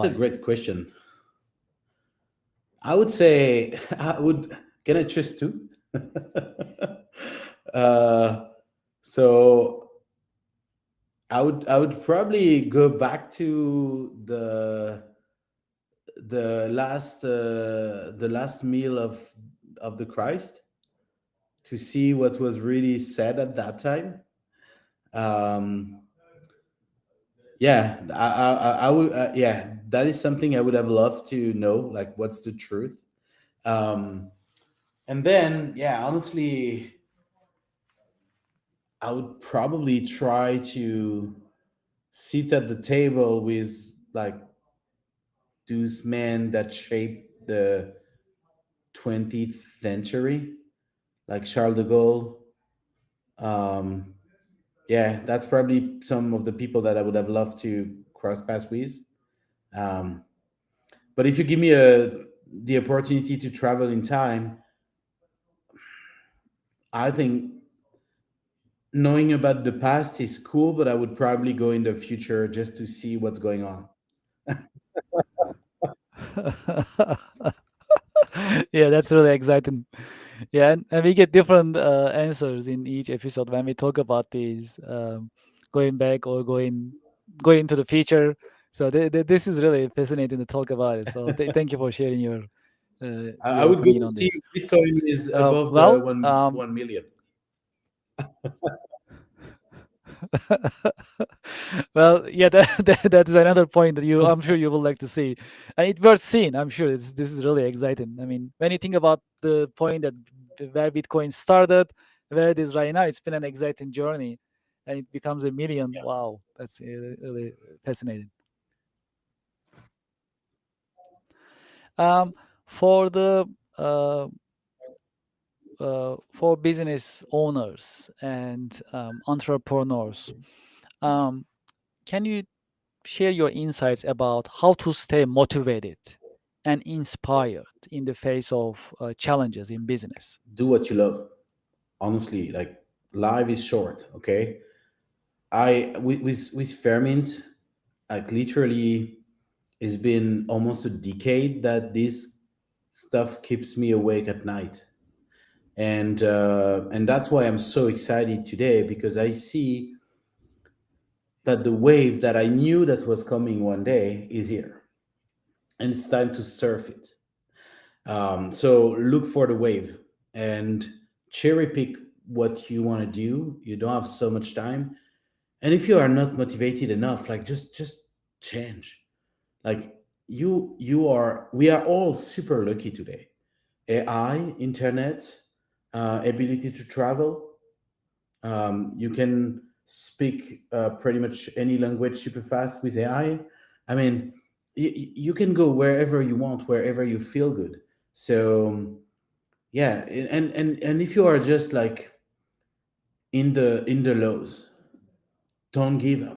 That's a why? great question. I would say I would. Can I choose two? uh, so I would probably go back to the last meal of the Christ, to see what was really said at that time. Um, yeah, I would. Yeah, that is something I would have loved to know. Like, what's the truth? Um, and then, yeah, honestly, I would probably try to sit at the table with, like, those men that shaped the 20th century, like Charles de Gaulle. Um, yeah, that's probably some of the people that I would have loved to cross paths with. Um, but if you give me the opportunity to travel in time, I think knowing about the past is cool, but I would probably go in the future just to see what's going on. Yeah, that's really exciting. Yeah, and we get different answers in each episode when we talk about these going back or going into the future. So this is really fascinating to talk about it. So thank you for sharing I your would go opinion to on see this. if Bitcoin is above the Well, 1 million. well, yeah, that is another point that I'm sure you would like to see, and it was seen. I'm sure this is really exciting. I mean, when you think about the point that where Bitcoin started, where it is right now, it's been an exciting journey, and it becomes a million. Wow, that's really fascinating. Um, for the uh, for business owners and entrepreneurs, um, can you share your insights about how to stay motivated and inspired in the face of challenges in business? Do what you love. Honestly, like, life is short. Okay, with Fairmint, like, literally, it's been almost a decade that this stuff keeps me awake at night, and that's why I'm so excited today, because I see that the wave that I knew that was coming one day is here, and it's time to surf it. So look for the wave and cherry pick what you want to do. You don't have so much time, and if you are not motivated enough, like, just change. Like, we are all super lucky today. AI, internet, ability to travel. You can speak pretty much any language super fast with AI. I mean, you can go wherever you want, wherever you feel good. So, yeah, and if you are just, like, in the lows, don't give up.